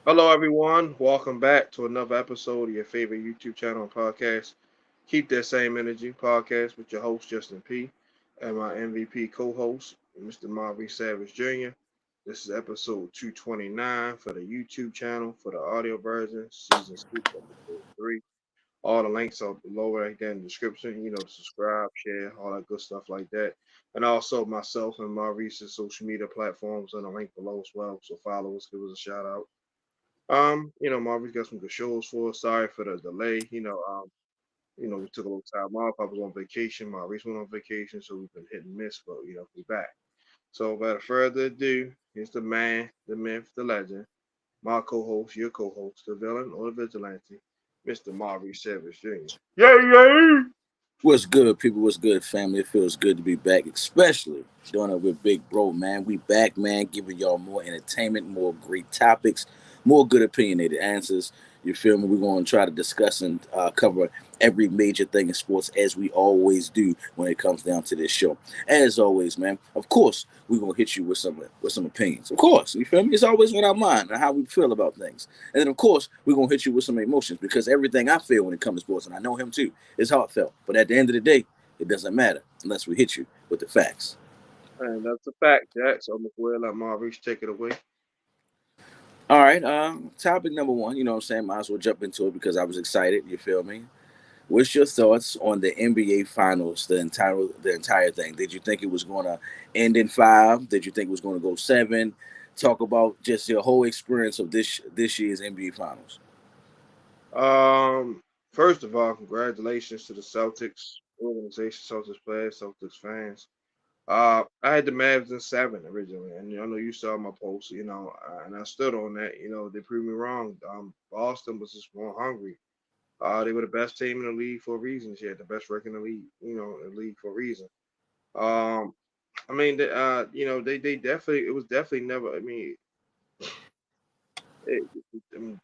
Hello, everyone. Welcome back to another episode of your favorite YouTube channel and podcast. Keep that same energy podcast with your host, Justin P., and my MVP co host, Mr. Maurice Savage Jr. This is episode 229 for the YouTube channel for the audio version, season 6, episode 3. All the links are below right there in the description. To subscribe, share, all that good stuff like that. And also myself and Maurice's social media platforms on the link below as well. So follow us, give us a shout out. Marvin's got some good shows for us. Sorry for the delay. We took a little time off. I was on vacation. Maurice went on vacation, so we've been hit and miss, but we're back. So without further ado, here's the man, the myth, the legend, my co-host, your co-host, the villain or the vigilante, Mr. Maurice Savage Jr. Yeah, yeah. What's good, people? What's good, family? It feels good to be back, especially doing it with Big Bro, man. We back, man, giving y'all more entertainment, more great topics, more good opinionated answers. You feel me? We're going to try to discuss and cover every major thing in sports as we always do when it comes down to this show. As always, man, of course, we're going to hit you with some opinions. Of course, you feel me? It's always on our mind and how we feel about things. And then, of course, we're going to hit you with some emotions because everything I feel when it comes to sports, and I know him too, is heartfelt. But at the end of the day, it doesn't matter unless we hit you with the facts. And that's a fact, Jack. So I'm going to let Maurice take it away. All right, topic number one, you know what I'm saying? Might as well jump into it because I was excited, you feel me? What's your thoughts on the NBA finals, the entire thing? Did you think it was gonna end in five? Did you think it was gonna go seven? Talk about just your whole experience of this year's NBA finals. Um, First of all, congratulations to the Celtics organization, Celtics players, Celtics fans. I had the Mavs in seven originally, and I know you saw my post, and I stood on that. They proved me wrong. Boston was just more hungry. They were the best team in the league for a reason. They had the best record in the league, in the league for a reason. Um, they definitely, it was definitely never. It,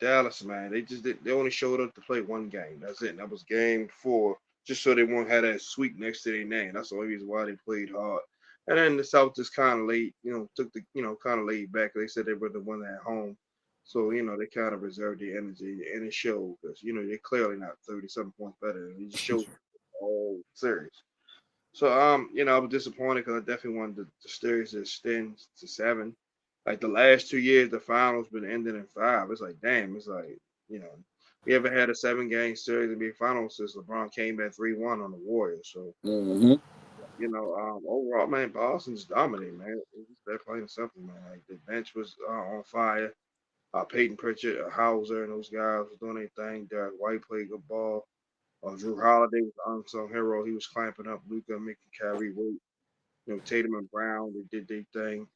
Dallas, man, they only showed up to play one game. That's it. And that was game four, just so they won't have that sweep next to their name. That's the only reason why they played hard. And then the Celtics kind of late, took the, kind of laid back. They said they were the one at home. So, they kind of reserved their energy and it showed because, they're clearly not 30-something points better. And it just showed all series. So I was disappointed because I definitely wanted the series to extend to seven. Like the last 2 years, the finals been ending in five. It's like damn. It's like you know, we haven't had a 7 game series in the finals since LeBron came back 3-1 on the Warriors. So Mm-hmm. overall, man, Boston's dominating, man. They're playing something, man. Like the bench was on fire. Peyton Pritchard, Hauser, and those guys was doing their thing. Derek White played good ball. Drew Holiday was the unsung hero. He was clamping up Luca, making Kyrie wait. Tatum and Brown, they did their thing.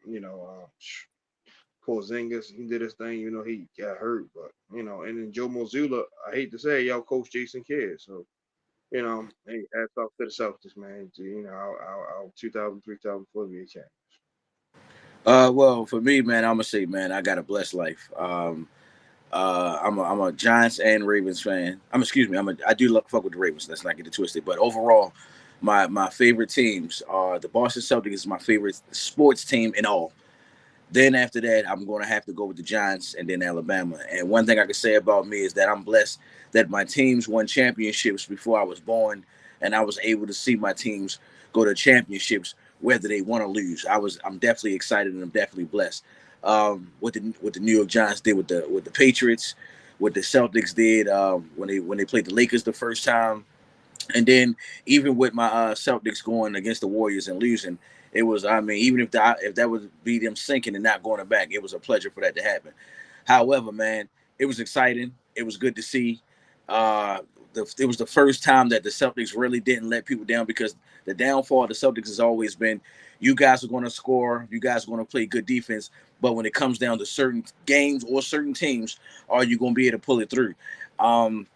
Porzingis, he did his thing. He got hurt, but and then Joe Mazzulla, I hate to say, y'all coach Jason Kidd. So hey, hats off to the Celtics, man. Our 2003, 2004 NBA champ. Well, for me, man, I'm gonna say, man, I got a blessed life. I'm a Giants and Ravens fan. Excuse me, I do fuck with the Ravens. Let's not get it twisted. But overall, my favorite teams are the Boston Celtics is my favorite sports team in all. Then after that, I'm going to have to go with the Giants and then Alabama. And one thing I can say about me is that I'm blessed that my teams won championships before I was born, and I was able to see my teams go to championships whether they won or lose. I'm definitely excited and I'm definitely blessed. What the New York Giants did with the Patriots, what the Celtics did when they played the Lakers the first time, and then even with my Celtics going against the Warriors and losing, it was, I mean, even if that would be them sinking and not going back, it was a pleasure for that to happen. However, man, it was exciting. It was good to see. Uh, it was the first time that the Celtics really didn't let people down because the downfall of the Celtics has always been you guys are going to score, you guys are going to play good defense, but when it comes down to certain games or certain teams, are you going to be able to pull it through? Um,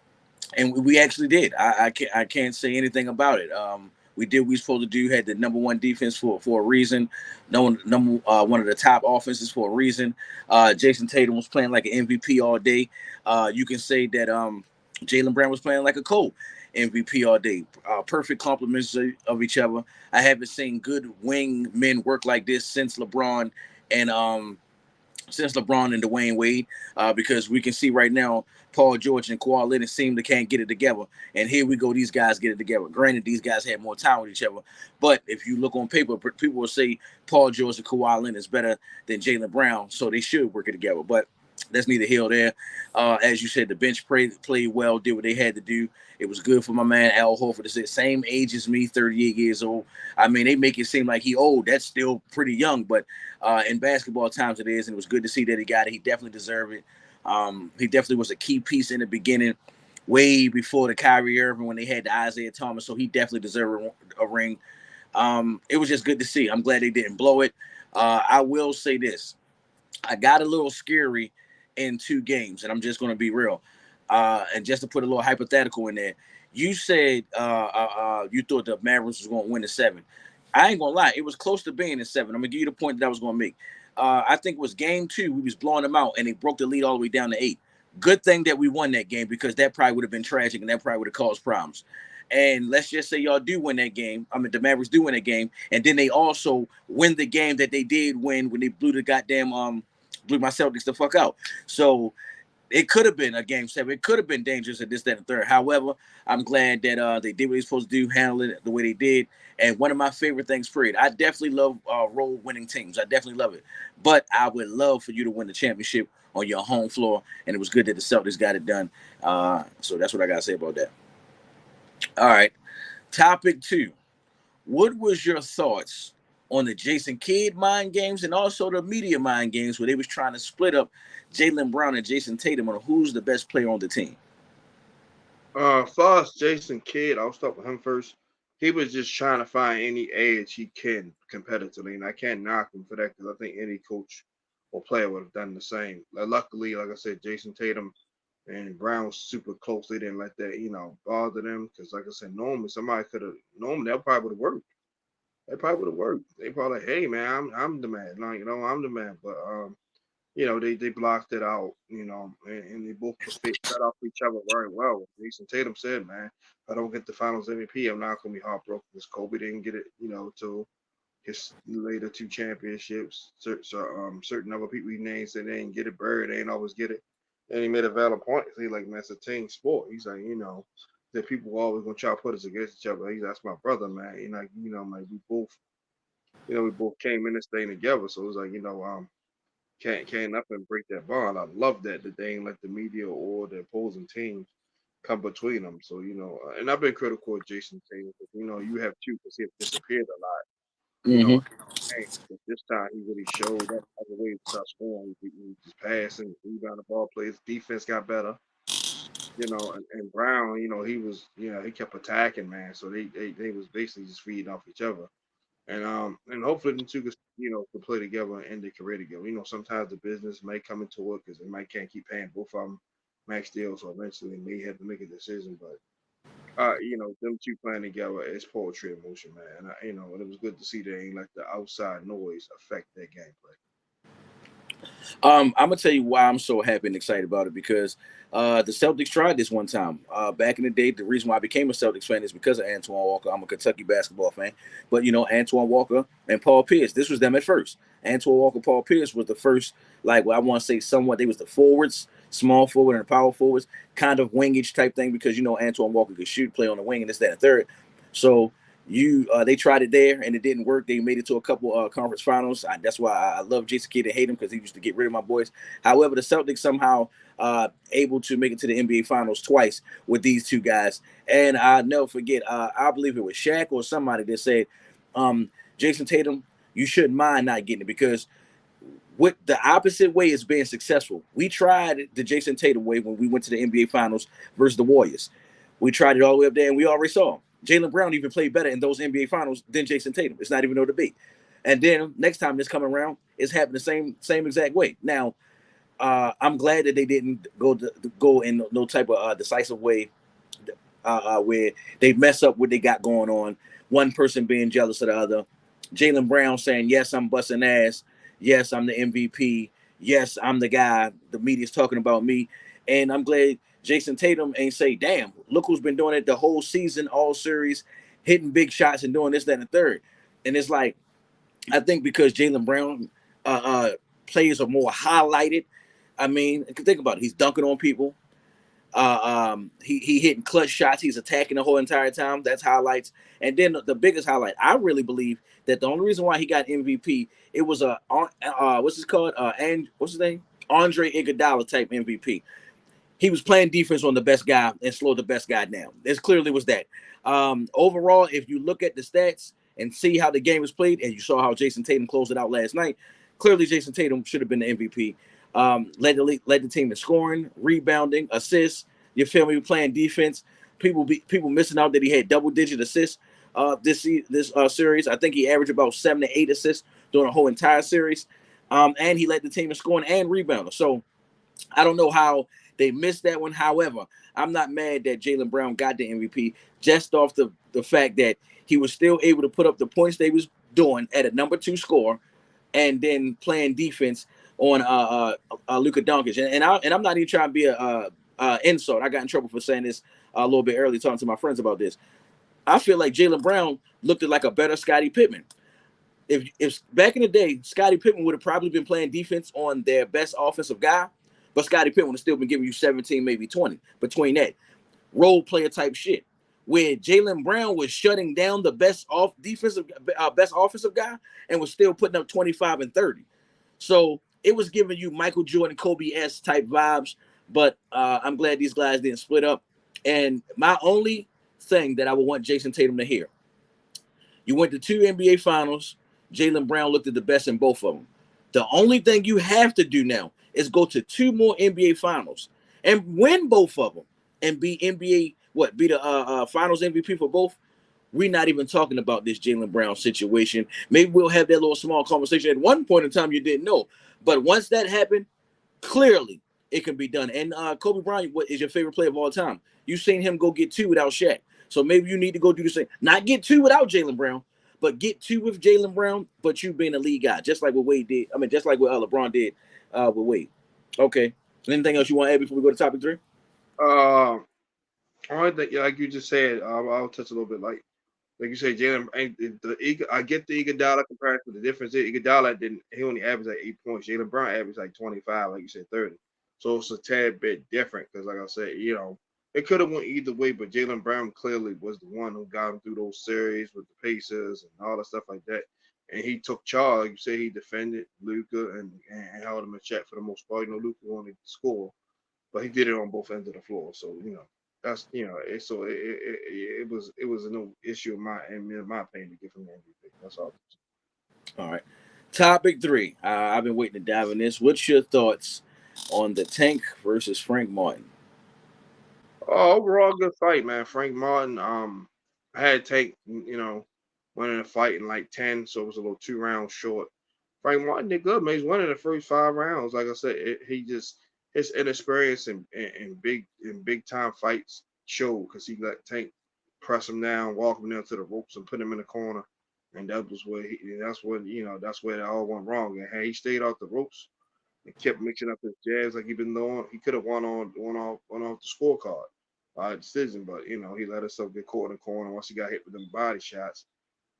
and we actually did. I can't say anything about it. We did what we supposed to do. Had the number one defense for a reason. One of the top offenses for a reason. Jayson Tatum was playing like an MVP all day. You can say that Jaylen Brown was playing like a Cole MVP all day. Perfect complements of each other. I haven't seen good wing men work like this since LeBron and since LeBron and Dwayne Wade, because we can see right now Paul George and Kawhi Leonard seem to can't get it together. And here we go, these guys get it together. Granted, these guys had more time with each other, but if you look on paper, people will say Paul George and Kawhi Leonard is better than Jaylen Brown, so they should work it together. But that's neither here nor there. As you said, the bench played well, did what they had to do. It was good for my man Al Horford. It's the same age as me, 38 years old. I mean, they make it seem like he old. That's still pretty young, but in basketball times it is, and it was good to see that he got it. He definitely deserved it. He definitely was a key piece in the beginning, way before the Kyrie Irving when they had the Isaiah Thomas, so he definitely deserved a ring. It was just good to see. I'm glad they didn't blow it. I will say this. I got a little scary in 2 games, and I'm just going to be real. And just to put a little hypothetical in there, you said you thought the Mavericks was going to win the 7. I ain't going to lie. It was close to being in 7. I'm going to give you the point that I was going to make. I think it was game 2. We was blowing them out, and they broke the lead all the way down to 8. Good thing that we won that game because that probably would have been tragic, and that probably would have caused problems. And let's just say y'all do win that game. I mean, the Mavericks do win that game, and then they also win the game that they did win when they blew the goddamn blew my Celtics the fuck out. So it could have been a game 7. It could have been dangerous at this, that, and third. However, I'm glad that they did what they're supposed to do, handle it the way they did. And one of my favorite things, period. I definitely love role winning teams. I definitely love it. But I would love for you to win the championship on your home floor. And it was good that the Celtics got it done. So that's what I got to say about that. All right. Topic 2. What was your thoughts on the Jason Kidd mind games and also the media mind games where they was trying to split up Jaylen Brown and Jayson Tatum on who's the best player on the team? Far as Jason Kidd, I'll start with him first. He was just trying to find any edge he can competitively, and I can't knock him for that because I think any coach or player would have done the same. Luckily, like I said, Jason Tatum and Brown was super close. They didn't let that, bother them because, like I said, normally somebody could have, normally that probably would have worked. That probably would have worked. They probably like, hey man, I'm the man, like I'm the man. But they blocked it out, and they both fed off each other very well. Jason Tatum said, man, if I don't get the finals MVP, I'm not gonna be heartbroken because Kobe didn't get it, till his later 2 championships. Certain other people he named said they didn't get it, Bird they ain't always get it. And he made a valid point. He's like, man, it's a team sport. He's like, that people are always gonna try to put us against each other. That's my brother, man. Like we both came in this thing together. So it was like, can't up and break that bond. I love that they ain't let the media or the opposing teams come between them. So and I've been critical of Jason Tatum because you have 2 because he have disappeared a lot. Mm-hmm. But this time he really showed that other way to start scoring. He just passing, rebound the ball plays, defense got better. And Brown, he kept attacking, man. So they was basically just feeding off each other. And hopefully the 2 could play together and end their career together. Sometimes the business may come into it because they might can't keep paying both of them max deals, so eventually they may have to make a decision. But them 2 playing together is poetry in motion, man. And it was good to see they ain't let the outside noise affect their gameplay. I'm gonna tell you why I'm so happy and excited about it because the Celtics tried this one time back in the day. The reason why I became a Celtics fan is because of Antoine Walker. I'm a Kentucky basketball fan, but Antoine Walker and Paul Pierce. This was them at first. Antoine Walker, Paul Pierce was the first. I want to say somewhat. They was the forwards, small forward and power forwards, kind of wingage type thing because Antoine Walker could shoot, play on the wing, and this, that, and third. So they tried it there and it didn't work. They made it to a couple conference finals. That's why I love Jason Kidd and hate him because he used to get rid of my boys. However, the Celtics somehow able to make it to the NBA finals twice with these 2 guys. And I'll never forget, I believe it was Shaq or somebody that said, Jason Tatum, you shouldn't mind not getting it because with the opposite way is being successful. We tried the Jason Tatum way when we went to the NBA finals versus the Warriors. We tried it all the way up there and we already saw him. Jaylen Brown even played better in those NBA finals than Jason Tatum. It's not even no debate. And then next time this coming around, it's happening the same exact way. Now, I'm glad that they didn't go in no type of decisive way where they mess up what they got going on. One person being jealous of the other. Jaylen Brown saying, yes, I'm busting ass. Yes, I'm the MVP. Yes, I'm the guy. The media's talking about me. And I'm glad Jayson Tatum ain't say, damn, look who's been doing it the whole season, all series, hitting big shots and doing this, that, and the third. And it's like, I think because Jaylen Brown players are more highlighted. I mean, think about it. He's dunking on people. He hitting clutch shots. He's attacking the whole entire time. That's highlights. And then the biggest highlight, I really believe that the only reason why he got MVP, it was a what's his called? And what's his name? Andre Iguodala type MVP. He was playing defense on the best guy and slowed the best guy down. This clearly was that. Overall, if you look at the stats and see how the game was played, and you saw how Jayson Tatum closed it out last night, clearly Jayson Tatum should have been the MVP. Led the team in scoring, rebounding, assists. You feel me? Playing defense. People missing out that he had double-digit assists this series. I think he averaged about 7 to 8 assists during the whole entire series. And he led the team in scoring and rebounding. So I don't know how they missed that one. However, I'm not mad that Jaylen Brown got the MVP just off the fact that he was still able to put up the points they was doing at a number 2 score, and then playing defense on Luka Doncic. And I'm not even trying to be a insult. I got in trouble for saying this a little bit early, talking to my friends about this. I feel like Jaylen Brown looked like a better Scottie Pippen. If back in the day, Scottie Pippen would have probably been playing defense on their best offensive guy, but Scottie Pippen would have still been giving you 17, maybe 20 between that role player type shit. Where Jaylen Brown was shutting down the best offensive guy and was still putting up 25 and 30. So it was giving you Michael Jordan, Kobe-esque type vibes. But I'm glad these guys didn't split up. And my only thing that I would want Jayson Tatum to hear: you went to 2 NBA finals. Jaylen Brown looked at the best in both of them. The only thing you have to do now is go to 2 more NBA finals and win both of them and be the finals MVP for both. We're not even talking about this Jaylen Brown situation. Maybe we'll have that little small conversation at one point in time you didn't know. But once that happened, clearly it can be done. And Kobe Bryant, what is your favorite player of all time? You've seen him go get 2 without Shaq. So maybe you need to go do the same. Not get 2 without Jaylen Brown, but get 2 with Jaylen Brown, but you being a lead guy, just like what Wade did. I mean, just like what LeBron did with Wade. Okay. Anything else you want to add before we go to topic 3? I think, like you just said, I'll touch a little bit. Like you said, Jaylen. I get the Iguodala comparison. The difference is Iguodala he only averaged like 8 points. Jaylen Brown averaged like 25, like you said, 30. So it's a tad bit different because, like I said, it could have went either way, but Jaylen Brown clearly was the one who got him through those series with the Pacers and all the stuff like that. And he took charge. Like you said, he defended Luka and held him in check for the most part. Luka wanted to score, but he did it on both ends of the floor. So that's it was no issue in my opinion to give him the MVP. That's all. All right. Topic 3. I've been waiting to dive in this. What's your thoughts on the Tank versus Frank Martin? Overall, good fight, man. Frank Martin, I had Tank, winning the fight in like 10, so it was a little 2 rounds short. Frank Martin did good, man. He's winning the first 5 rounds. Like I said, his inexperience in big time fights showed because he let Tank press him down, walk him down to the ropes, and put him in the corner. And that's where it all went wrong. And had he stayed off the ropes and kept mixing up his jabs like he been doing, he could have won off the scorecard by decision. But he let himself get caught in the corner. Once he got hit with them body shots,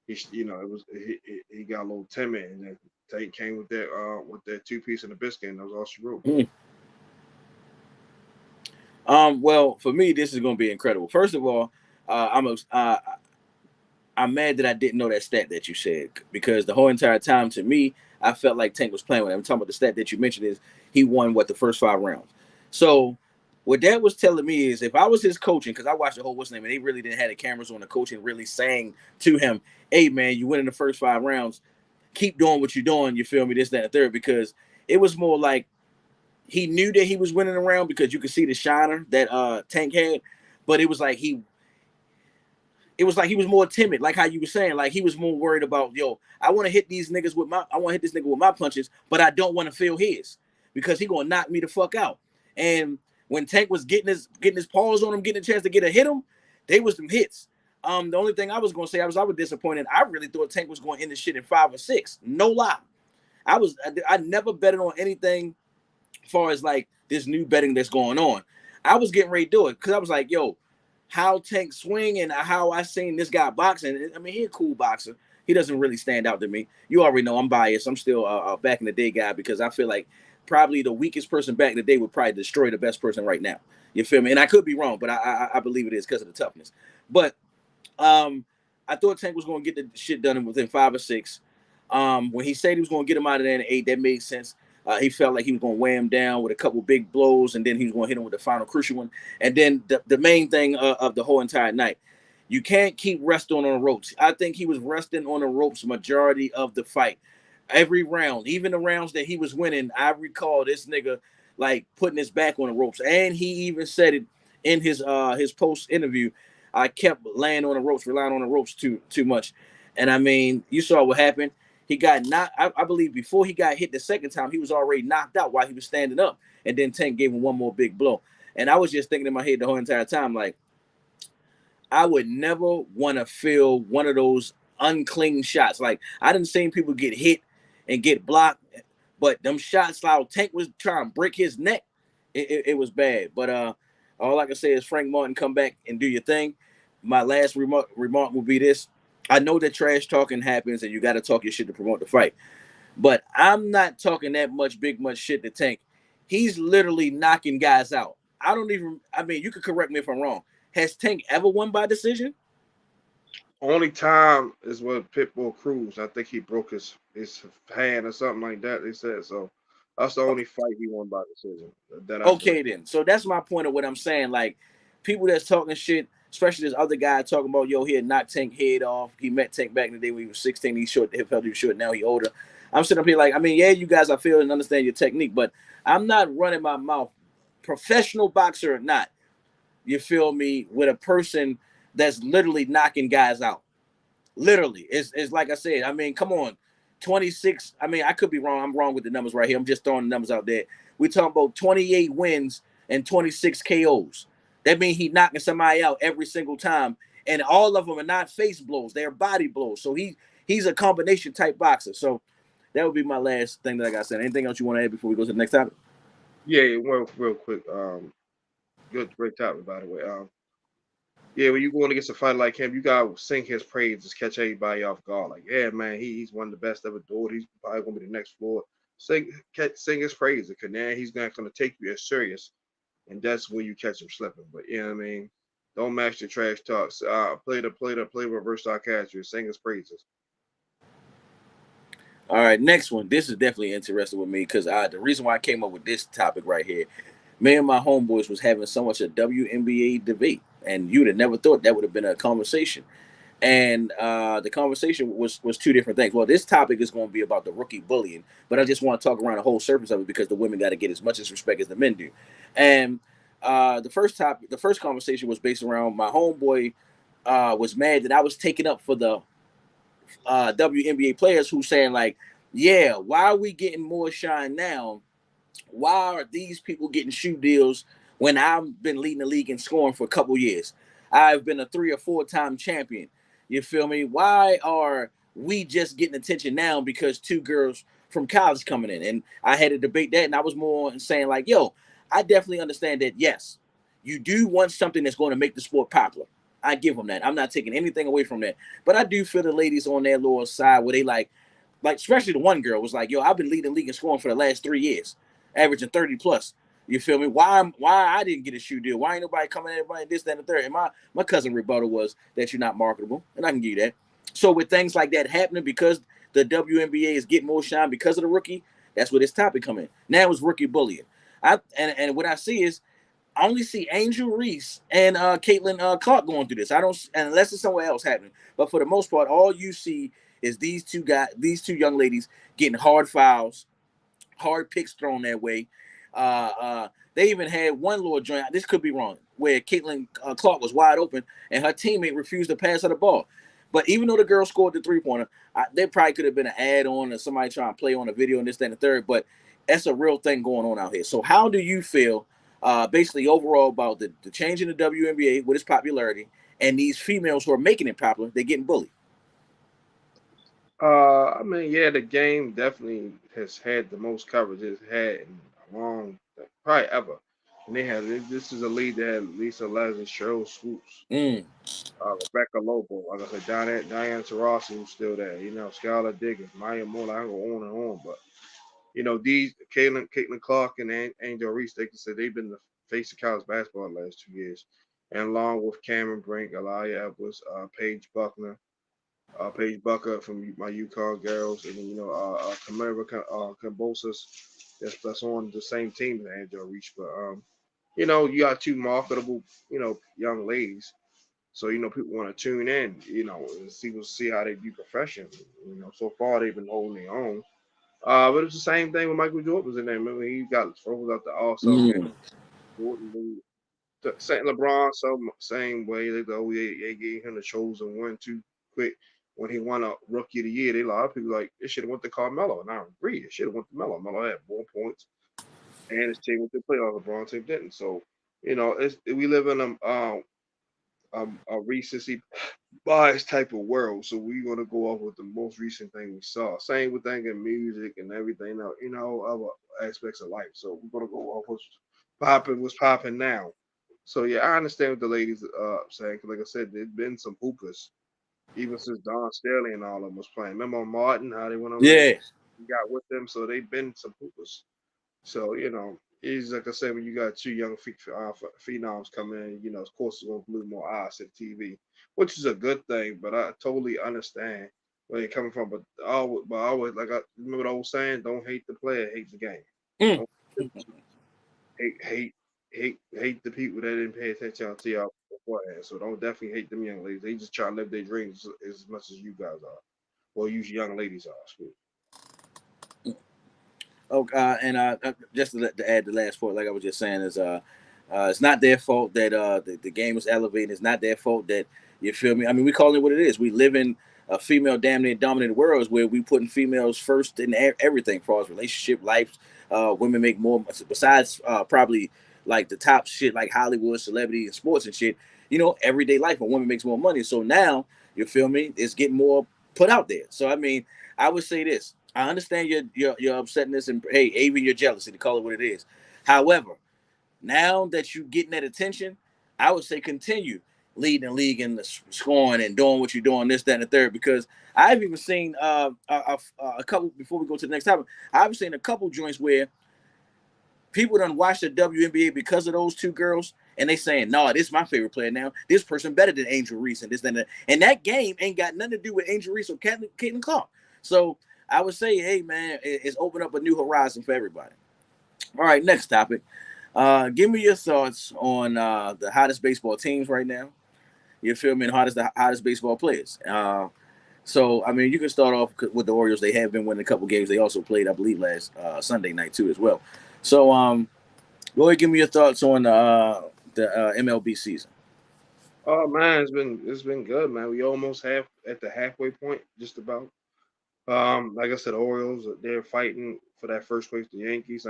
he got a little timid, and then Tate came with that 2-piece and a biscuit, and that was all she wrote. Well, for me, this is going to be incredible. First of all, I'm mad that I didn't know that stat that you said, because the whole entire time, to me, I felt like Tank was playing with him. I'm talking about the stat that you mentioned is he won the first 5 rounds. So what that was telling me is, if I was his coaching, because I watched the whole and they really didn't have the cameras on the coaching really saying to him, hey man, you win in the first 5 rounds, keep doing what you're doing, you feel me, this, that, and third, because it was more like he knew that he was winning the round because you could see the shiner that Tank had, but it was like he was more timid, like how you were saying. Like he was more worried about, I want to hit these niggas I want to hit this nigga with my punches, but I don't want to feel his because he gonna knock me the fuck out. And when Tank was getting his paws on him, getting a chance to get a hit him, they was some hits. The only thing I was gonna say, I was disappointed. I really thought Tank was going to end this shit in 5 or 6. No lie. I never betted on anything as far as like this new betting that's going on. I was getting ready to do it because I was like, how Tank swing and how I seen this guy boxing. I mean, he a cool boxer. He doesn't really stand out to me. You already know I'm biased. I'm still a back in the day guy because I feel like probably the weakest person back in the day would probably destroy the best person right now. You feel me? And I could be wrong, but I believe it is because of the toughness. But um, I thought Tank was going to get the shit done within 5 or 6. When he said he was going to get him out of there in 8, that made sense. He felt like he was going to weigh him down with a couple big blows, and then he was going to hit him with the final crucial one. And then the main thing of the whole entire night, you can't keep resting on the ropes. I think he was resting on the ropes majority of the fight. Every round, even the rounds that he was winning, I recall this nigga like putting his back on the ropes. And he even said it in his post interview. I kept laying on the ropes, relying on the ropes too much. And I mean, you saw what happened. He got knocked. I believe before he got hit the second time, he was already knocked out while he was standing up. And then Tank gave him one more big blow. And I was just thinking in my head the whole entire time, like, I would never want to feel one of those unclean shots. Like, I didn't see people get hit and get blocked, but them shots, like Tank was trying to break his neck. It was bad. But all I can say is Frank Martin, come back and do your thing. My last remark will be this. I know that trash talking happens and you got to talk your shit to promote the fight. But I'm not talking that much shit to Tank. He's literally knocking guys out. I mean, you could correct me if I'm wrong. Has Tank ever won by decision? Only time is with Pitbull Cruz. I think he broke his hand or something like that. They said so. That's the only fight he won by decision that I can Okay, recall. then. So that's my point of what I'm saying. Like, people that's talking shit, especially this other guy talking about, yo, he had knocked Tank head off. He met Tank back in the day when he was 16. He short, he felt he was short. Now he older. I'm sitting up here like, I mean, yeah, you guys, I feel and understand your technique, but I'm not running my mouth, professional boxer or not. You feel me? With a person that's literally knocking guys out. Literally, it's like I said. I mean, come on, 26. I mean, I could be wrong. I'm wrong with the numbers right here. I'm just throwing the numbers out there. We're talking about 28 wins and 26 KOs. That means he knocking somebody out every single time, and all of them are not face blows; they're body blows. So he's a combination type boxer. So that would be my last thing that I got said. Anything else you want to add before we go to the next topic? Yeah, real quick. Good, great topic by the way. Yeah, when you going against a fighter like him, you gotta sing his praises, catch everybody off guard. Like, yeah, man, he's one of the best ever do it. He's probably gonna be the next floor. Sing his praises, because now he's not gonna take you as serious, and that's when you catch him slipping. But you know what I mean? Don't match the trash talks. Play reverse sarcastic. Sing his praises. All right, next one. This is definitely interesting with me because the reason why I came up with this topic right here, me and my homeboys was having so much a WNBA debate, and you'd have never thought that would have been a conversation. And the conversation was two different things. Well, this topic is going to be about the rookie bullying, but I just want to talk around the whole surface of it because the women got to get as much as respect as the men do. And the first conversation was based around my homeboy was mad that I was taking up for the WNBA players who saying like, yeah, why are we getting more shine now? Why are these people getting shoe deals when I've been leading the league in scoring for a couple years? I've been a 3 or 4 time champion. You feel me? Why are we just getting attention now because 2 girls from college coming in? And I had to debate that, and I was more saying like, yo, I definitely understand that. Yes, you do want something that's going to make the sport popular. I give them that. I'm not taking anything away from that. But I do feel the ladies on their little side where they like especially the one girl was like, yo, I've been leading the league in scoring for the last 3 years, averaging 30 plus. You feel me? Why I didn't get a shoe deal? Why ain't nobody coming at everybody this, that, and the third? And my cousin rebuttal was that you're not marketable, and I can give you that. So with things like that happening because the WNBA is getting more shine because of the rookie, that's where this topic come in. Now it's rookie bullying. And what I see is I only see Angel Reese and Caitlin Clark going through this. I don't, unless it's somewhere else happening. But for the most part, all you see is these two young ladies getting hard fouls, hard picks thrown their way. They even had one little joint. This could be wrong, where Caitlin Clark was wide open and her teammate refused to pass her the ball. But even though the girl scored the 3-pointer, there probably could have been an add-on or somebody trying to play on a video and this, that, and the third. But that's a real thing going on out here. So how do you feel, basically overall, about the change in the WNBA with its popularity and these females who are making it popular? They're getting bullied. I mean, yeah, the game definitely has had the most coverage it's had in a long, probably ever. and they had this is a league that had Lisa Leslie, Cheryl Swoops, Mm. Rebecca Lobo, like I said, Diane Taurasi, who's still there. Skylar Diggins, Maya Moore. I can go on and on, but these Caitlin Clark and Angel Reese, they can say they've been the face of college basketball the last 2 years, and along with Cameron Brink, Elijah Edwards, Paige Bucker from my UConn girls, and then Camara Cambosas, that's on the same team as Angel Reese, but you got two marketable, young ladies. So people want to tune in, and see how they do professionally. So far they've been holding their own. But it's the same thing when Michael Jordan was in there. Remember, he got thrown out the All Star game. Mm. Jordan, Saint LeBron, same way. They gave him the chosen one too quick when he won a Rookie of the Year. A lot of people like it should have went to Carmelo, and I agree. It should have went to Melo. Melo had more points, and his team went to playoffs. LeBron team didn't. So we live in a recency bias type of world. So we're gonna go off with the most recent thing we saw. Same with thinking music and everything else, other aspects of life. So we're gonna go off what's popping now. So yeah, I understand what the ladies saying. 'Cause like I said, there's been some hoopers even since Don Stanley and all of them was playing. Remember Martin, how they went over there, Yeah. got with them. So they've been some hoopers. So it's like I said, when you got two young phenoms coming in, of course it's gonna glue more eyes to the TV, which is a good thing. But I totally understand where you're coming from. But I always like I remember the old saying: "Don't hate the player, hate the game. Mm. Don't hate the people that didn't pay attention to y'all beforehand. So don't definitely hate them young ladies. They just try to live their dreams as much as you guys are, or you young ladies are." Excuse Okay, and just to add the last point, like I was just saying, is it's not their fault that the game is elevated. It's not their fault that you feel me. I mean, we call it what it is. We live in a female dominated world where we putting females first in everything, as far as relationship, life. Women make more besides probably like the top shit like Hollywood, celebrity, and sports and shit. Everyday life, a woman makes more money. So now you feel me? It's getting more put out there. So I mean, I would say this. I understand your upsetness and hey, even your jealousy to call it what it is. However, now that you're getting that attention, I would say continue leading the league in the scoring and doing what you're doing, this, that, and the third. Because I've even seen a couple before we go to the next topic. I've seen a couple joints where people done watch the WNBA because of those two girls, and they saying, "No, this is my favorite player now. This person better than Angel Reese and this, that, and that game ain't got nothing to do with Angel Reese or Caitlin Clark." So I would say, hey man, it's opened up a new horizon for everybody. All right, next topic. Give me your thoughts on the hottest baseball teams right now. You feel me? And the hottest baseball players. So I mean, you can start off with the Orioles. They have been winning a couple games. They also played, I believe, last Sunday night too as well. So go ahead, give me your thoughts on the MLB season. Oh man, it's been good, man. We almost have at the halfway point, just about. Like I said, Orioles they're fighting for that first place. The Yankees,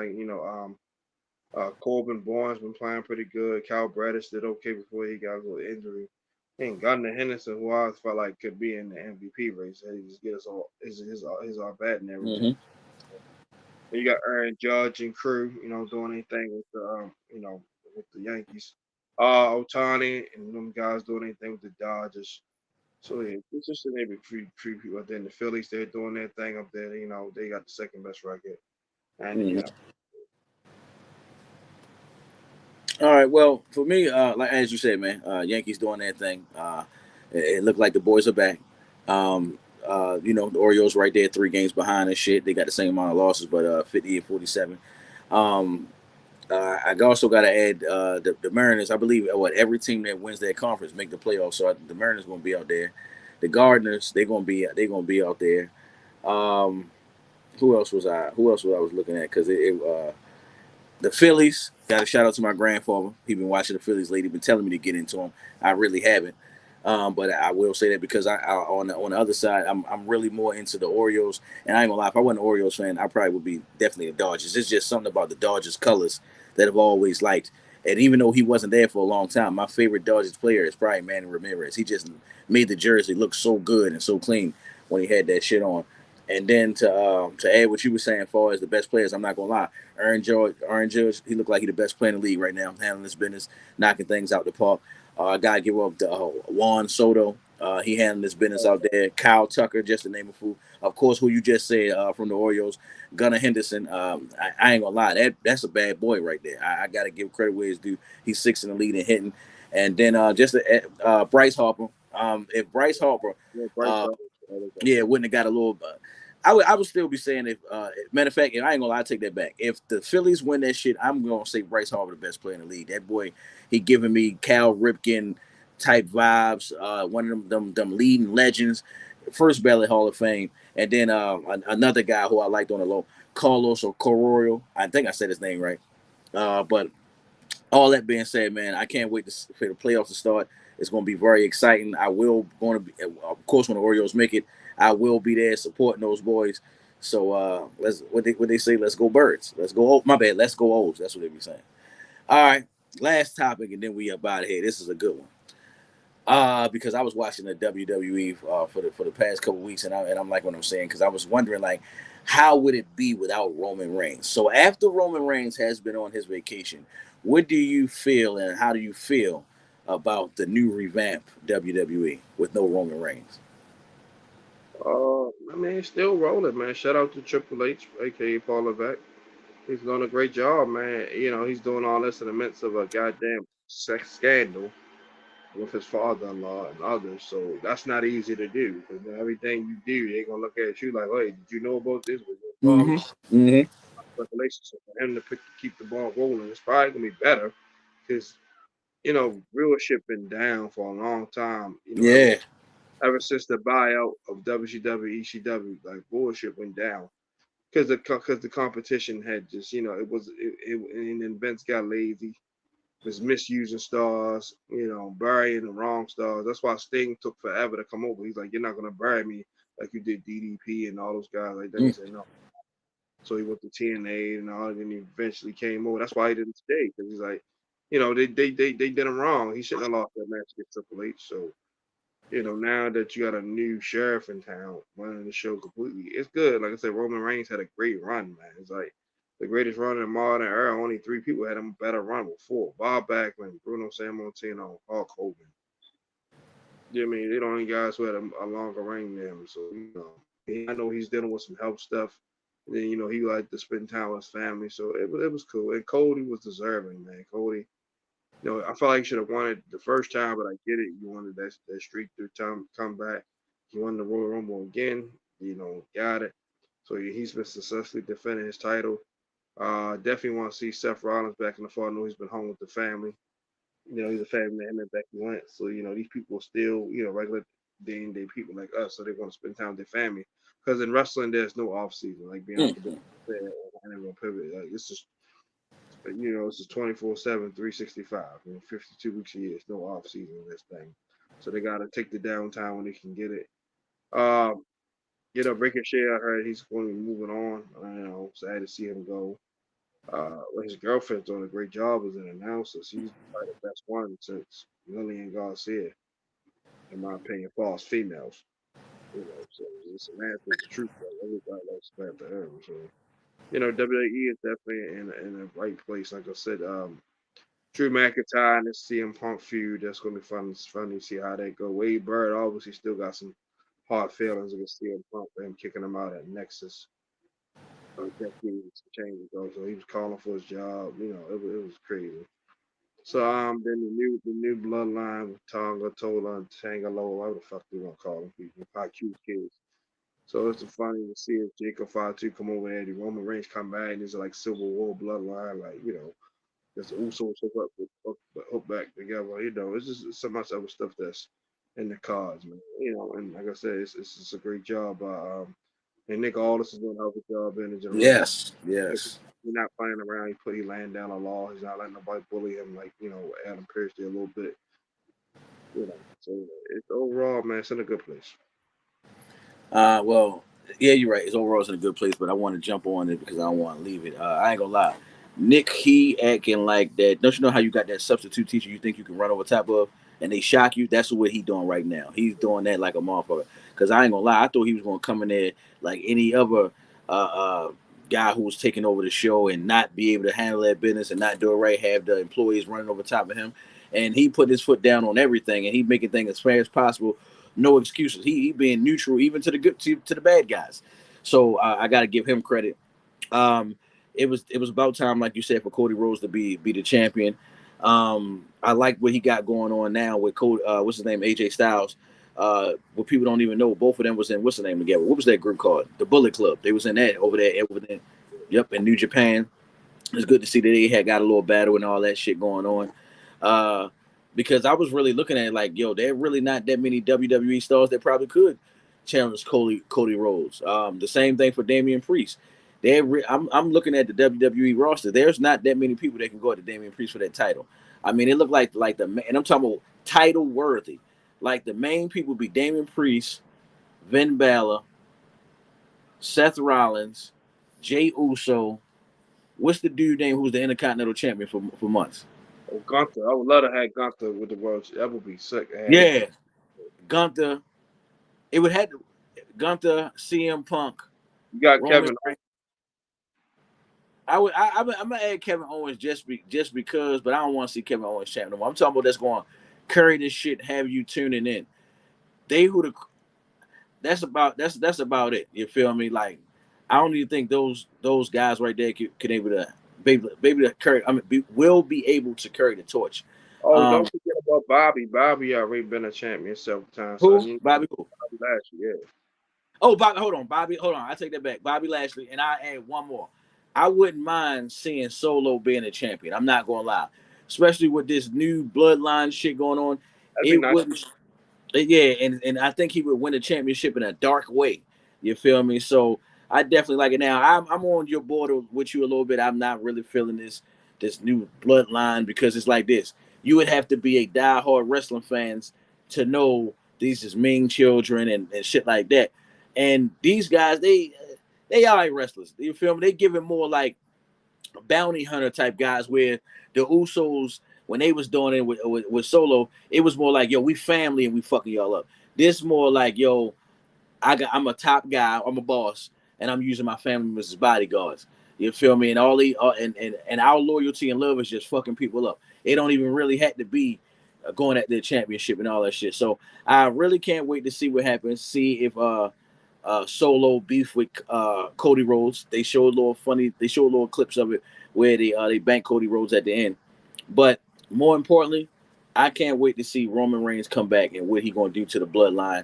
Corbin Barnes been playing pretty good. Cal Bradish did okay before he got a little injury. And Gardner Henderson, who I felt like could be in the MVP race, he just get us all his all bat and everything. Mm-hmm. And you got Aaron Judge and crew, doing anything with with the Yankees. Otani and them guys doing anything with the Dodgers. So yeah, it's just maybe three people out there in the Phillies. They're doing their thing up there. They got the second best record, and Mm-hmm. All right. Well, for me, like as you said, man, Yankees doing their thing. It looked like the boys are back. The Orioles right there, 3 games behind and shit. They got the same amount of losses, but 50 and 47. Um, I also got to add the Mariners. I believe what every team that wins their conference make the playoffs. So the Mariners going to be out there. The Gardeners they gonna be out there. Um, who else was I was looking at? Because the Phillies. Got a shout out to my grandfather. He been watching the Phillies lately. Been telling me to get into them. I really haven't. But I will say that because on the other side, I'm really more into the Orioles. And I ain't gonna lie, if I wasn't an Orioles fan, I probably would be definitely the Dodgers. It's just something about the Dodgers colors that I've always liked. And even though he wasn't there for a long time, my favorite Dodgers player is probably Manny Ramirez. He just made the jersey look so good and so clean when he had that shit on. And then to add what you were saying, as far as the best players, I'm not gonna lie. Aaron Judge, he looked like he the best player in the league right now, handling his business, knocking things out the park. I gotta give up to Juan Soto. He handling his business out there. Kyle Tucker, just to name a few. Of course, who you just said from the Orioles, Gunnar Henderson. I ain't gonna lie, that's a bad boy right there. I gotta give credit where it's due. He's sixth in the lead in hitting. And then Bryce Harper. If Bryce Harper, Yeah, Bryce uh, Harper. yeah, wouldn't have got a little. I would still be saying if. Matter of fact, and I ain't gonna lie, I take that back. If the Phillies win that shit, I'm gonna say Bryce Harper the best player in the league. That boy, he giving me Cal Ripken type vibes. One of them leading legends, first ballot Hall of Fame, and then another guy who I liked on the low, Carlos Corroyo. I think I said his name right. But all that being said, man, I can't wait for the playoffs to start. It's going to be very exciting. I will going to be, of course, when the Orioles make it, I will be there supporting those boys. So let's what they say. Let's go Birds. Let's go. Oh, my bad. Let's go O's. That's what they be saying. All right, last topic, and then we up out of here. This is a good one. Because I was watching the WWE for the past couple weeks, and I'm like what I'm saying, because I was wondering like how would it be without Roman Reigns? So after Roman Reigns has been on his vacation, what do you feel and how do you feel about the new revamp WWE with no Roman Reigns? I mean, he's still rolling, man. Shout out to Triple H, aka Paul Levesque. He's doing a great job, man. He's doing all this in the midst of a goddamn sex scandal with his father-in-law and others. So that's not easy to do. Because everything you do, they're gonna look at you like, "Hey, did you know about this? Was your father?" Mm-hmm. Mm-hmm. Speculation. So for him to keep the ball rolling, it's probably gonna be better because viewership been down for a long time. Yeah. Ever since the buyout of WCW, ECW, like bullshit went down because the competition had just and then Vince got lazy, was misusing stars, burying the wrong stars. That's why Sting took forever to come over. He's like, you're not gonna bury me like you did DDP and all those guys like that. He said no. So he went to TNA and all, and then he eventually came over. That's why he didn't stay because he's like, they did him wrong. He shouldn't have lost that match against Triple H. So now that you got a new sheriff in town running the show completely, it's good. Like I said, Roman Reigns had a great run, man. It's like the greatest run in the modern era. Only three people had a better run before: Bob Backlund, Bruno Sammartino, Hulk Hogan. I mean, they're the only guys who had a longer reign than him. So I know he's dealing with some health stuff. And then he liked to spend time with his family, so it was cool. And Cody was deserving, man. Cody, I felt like he should have won it the first time, but I get it. You wanted that streak to come back. He won the Royal Rumble again. Got it. So he's been successfully defending his title. Definitely want to see Seth Rollins back in the fall. I know he's been home with the family. He's a family man, him and Becky Lynch. So these people are still regular day and day people like us. So they want to spend time with their family. Because in wrestling, there's no off season. Like Bianca Mm-hmm. said, or Animal Pivot. Like it's just this is 24/7, 365, 52 weeks a year. It's no off season in this thing. So they got to take the downtime when they can get it. Um, Ricochet, I heard he's going to be moving on. Sad to see him go. His girlfriend's doing a great job as an announcer. She's probably the best one since Lillian Garcia, in my opinion, for us females. So it's Samantha's the truth. Like, everybody likes Samantha Evans. So, WWE is definitely in a right place. Like I said, Drew McIntyre and the CM Punk feud. That's gonna be fun. It's funny to see how that go. Wade Bird obviously still got some hard feelings against CM Punk for him kicking him out at Nexus. Definitely some changes though. So he was calling for his job. It was crazy. So then the new bloodline with Tonga, Tola, and Tangaloa, whatever the fuck they gonna call them people, IQ kids. So it's funny to see if Jacob Fatu come over there, the Roman Reigns come back, and it's like Civil War bloodline, like there's the Usos hook back together. It's just so much other stuff that's in the cards, man. And like I said, it's just a great job by and Nick Aldis is doing a hell of a job in the general. Yes. Yes. He's not playing around. He laying down the law. He's not letting nobody bully him like Adam Pearce did a little bit. So it's overall, man, it's in a good place. Well, yeah, you're right. It's overall it's in a good place, but I want to jump on it because I don't want to leave it. I ain't gonna lie. Nick, he acting like that. Don't you know how you got that substitute teacher you think you can run over top of, and they shock you? That's what he doing right now. He's doing that like a motherfucker. Because I ain't gonna lie, I thought he was gonna come in there like any other uh, uh, guy who was taking over the show and not be able to handle that business and not do it right, have the employees running over top of him. And he put his foot down on everything, and he making things as fair as possible. No excuses. He being neutral even to the good to the bad guys. So I got to give him credit. Um, it was about time, like you said, for Cody Rhodes to be the champion. I like what he got going on now with Cody, what's his name, AJ Styles. What people don't even know, both of them was in what's the name together? What was that group called? The Bullet Club. They was in that over there. Yep, in New Japan. It's good to see that they had got a little battle and all that shit going on. Uh, because I was really looking at it like, yo, there are really not that many WWE stars that probably could challenge Cody Rhodes. The same thing for Damian Priest. I'm looking at the WWE roster. There's not that many people that can go to Damian Priest for that title. I mean, it looked like and I'm talking about title worthy. Like the main people be Damian Priest, Finn Balor, Seth Rollins, Jey Uso. What's the dude name who's the Intercontinental Champion for months? Oh, Gunther. I would love to have Gunther with the world. That would be sick. Yeah, Gunther. It would have Gunther, CM Punk, You got Roman Kevin. Reigns. I'm gonna add Kevin Owens just because, but I don't want to see Kevin Owens champion no more. I'm talking about that's going to carry this shit, have you tuning in. They who the that's about it. You feel me? Like I don't even think those guys right there can able to maybe to carry. I mean, will be able to carry the torch. Oh, don't forget about Bobby. Bobby already been a champion several times. Who? So, you know, Bobby who? Bobby Lashley, yeah. Oh, Bobby, hold on. Bobby, hold on. I take that back. Bobby Lashley, and I add one more. I wouldn't mind seeing Solo being a champion. I'm not gonna lie, especially with this new bloodline shit going on. That'd be It nice. wouldn't. Yeah, and I think he would win the championship in a dark way. You feel me? So I definitely like it. Now I'm on your board with you a little bit. I'm not really feeling this new bloodline because it's like this. You would have to be a diehard wrestling fans to know these is mean children and shit like that. And these guys, they are like wrestlers. You feel me? They give it more like bounty hunter type guys where the Usos when they was doing it with Solo, it was more like, yo, we family and we fucking y'all up. This more like, yo, I'm a top guy, I'm a boss, and I'm using my family members as bodyguards. You feel me? And all the and our loyalty and love is just fucking people up. It don't even really have to be going at the championship and all that shit. So I really can't wait to see what happens. See if Solo beef with Cody Rhodes. They showed a little funny. They showed little clips of it where they bank Cody Rhodes at the end. But more importantly, I can't wait to see Roman Reigns come back and what he gonna do to the bloodline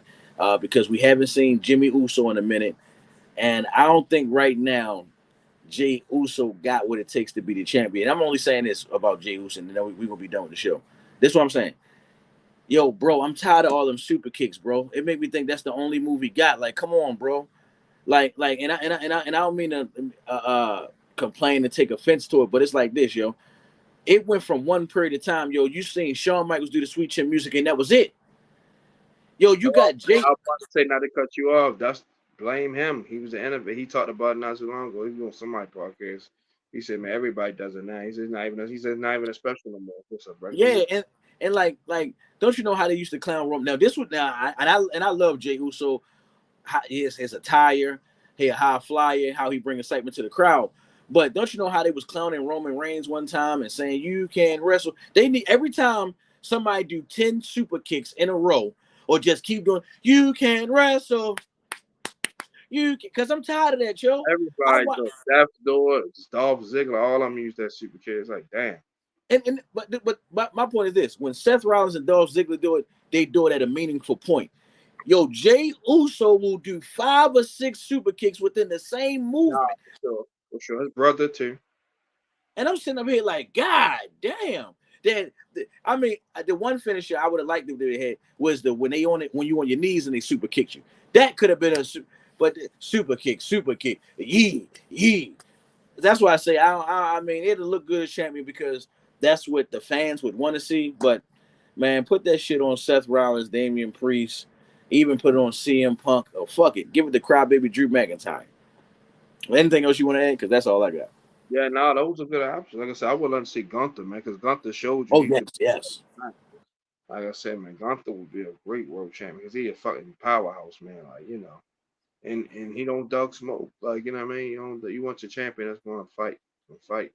because we haven't seen Jimmy Uso in a minute, and I don't think right now Jey Uso got what it takes to be the champion. I'm only saying this about Jey Uso, and then we're gonna be done with the show. This is what I'm saying. Yo, bro, I'm tired of all them super kicks, bro. It make me think that's the only move he got. Like, come on, bro. And I don't mean to complain and take offense to it, but it's like this, yo. It went from one period of time, yo. You seen Shawn Michaels do the Sweet Chin Music, and that was it. Yo, you got Jay. I was about to say not to cut you off. That's blame him. He was the innovator. He talked about it not too long ago. He was on somebody's podcast. He said, "Man, everybody does it now." He says, "Not even." He says, "Not even a special no more." What's up, bro? Yeah, and like don't you know how they used to clown Roman? Now this was now I love Jey Uso, his attire, he a high flyer, how he bring excitement to the crowd. But don't you know how they was clowning Roman Reigns one time and saying you can wrestle? They need every time somebody do 10 super kicks in a row or just keep doing you can wrestle. Because I'm tired of that, yo. Everybody does. Death Door, Dolph Ziggler, all of them use that super kid. It's like, damn. But my point is this: when Seth Rollins and Dolph Ziggler do it, they do it at a meaningful point. Yo, Jey Uso will do 5 or 6 super kicks within the same movement. Nah, for sure. His brother too. And I'm sitting up here like, God damn. I mean, the one finisher I would have liked that they had was when you on your knees and they super kicked you. That could have been but super kick, yee. That's why I say I mean it'll look good as champion because that's what the fans would want to see. But man, put that shit on Seth Rollins, Damian Priest, even put it on CM Punk. Oh fuck it, give it to crybaby Drew McIntyre. Anything else you want to add? Because that's all I got. Yeah, those are good options. Like I said, I would love to see Gunther, man, because Gunther showed you. Oh yes. Like I said, man, Gunther would be a great world champion because he a fucking powerhouse, man. Like, and he don't dog smoke. Like, you know what I mean? You want your champion that's gonna fight, like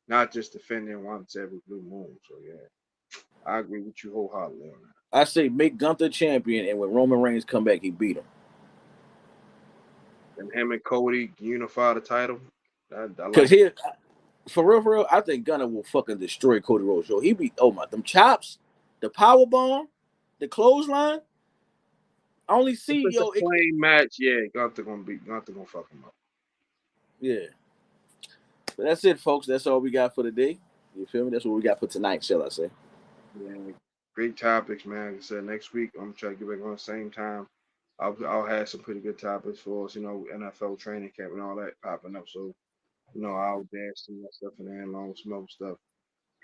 not just defending once every blue moon. So yeah, I agree with you wholeheartedly on that. I say make Gunther champion, and when Roman Reigns come back, he beat him. And him and Cody unify the title. I Cause like it. here, for real, I think Gunner will fucking destroy Cody Rhodes. Yo, he be them chops, the power bomb, the clothesline. I only If see it's a it, plain match, yeah, Gunther gonna fuck him up. yeah. But that's it, folks. That's all we got for today. You feel me? That's what we got for tonight, shall I say? Yeah, great topics, man. Like I said, next week I'm trying to get back on the same time. I'll have some pretty good topics for us. NFL training camp and all that popping up. So I'll dash some of that stuff in there along with some other stuff.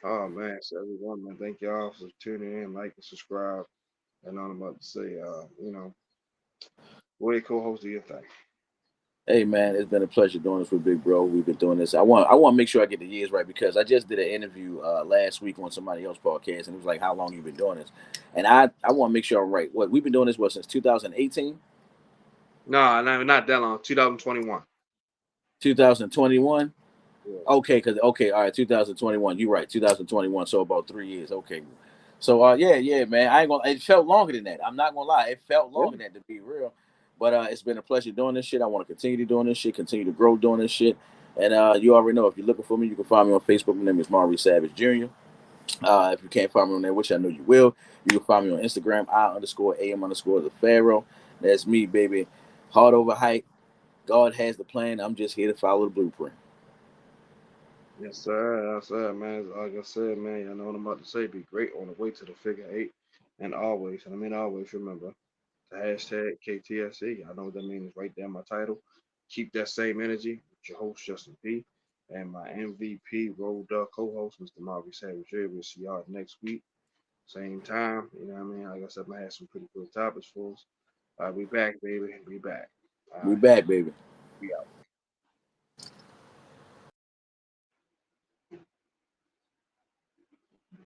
Oh man, so everyone, man, thank y'all for tuning in, like and subscribe. And all I'm about to say, go ahead, co-host, do your thing. Hey man, it's been a pleasure doing this with Big Bro. We've been doing this. I want to make sure I get the years right because I just did an interview last week on somebody else's podcast, and it was like, "How long you been doing this?" And I want to make sure I'm right. What we've been doing this since 2018, No, not that long. 2021. 2021. Yeah. Okay, all right, 2021. You're right, 2021. So about 3 years. Okay, so yeah, man. I ain't gonna. It felt longer than that. I'm not gonna lie. It felt Yeah. longer than that, to be real. But it's been a pleasure doing this shit. I want to continue doing this shit, continue to grow doing this shit. And you already know if you're looking for me, you can find me on Facebook. My name is Maurice Savage Jr. If you can't find me on there, which I know you will, you can find me on Instagram. I_am_ the Pharaoh. That's me, baby. Heart over height. God has the plan. I'm just here to follow the blueprint. Yes, sir. Yes, sir, man. Like I said, man, you know what I'm about to say. Be great on the way to the figure eight. And always, and I mean always, remember the hashtag KTSE. I know what that means right there in my title. Keep that same energy with your host, Justin P. And my MVP, Road Dog co-host, Mr. Maurice Savage Jr. We'll see y'all next week. Same time. You know what I mean? Like I said, I have some pretty cool topics for us. We back, baby. We back. All We right. back, baby. We out.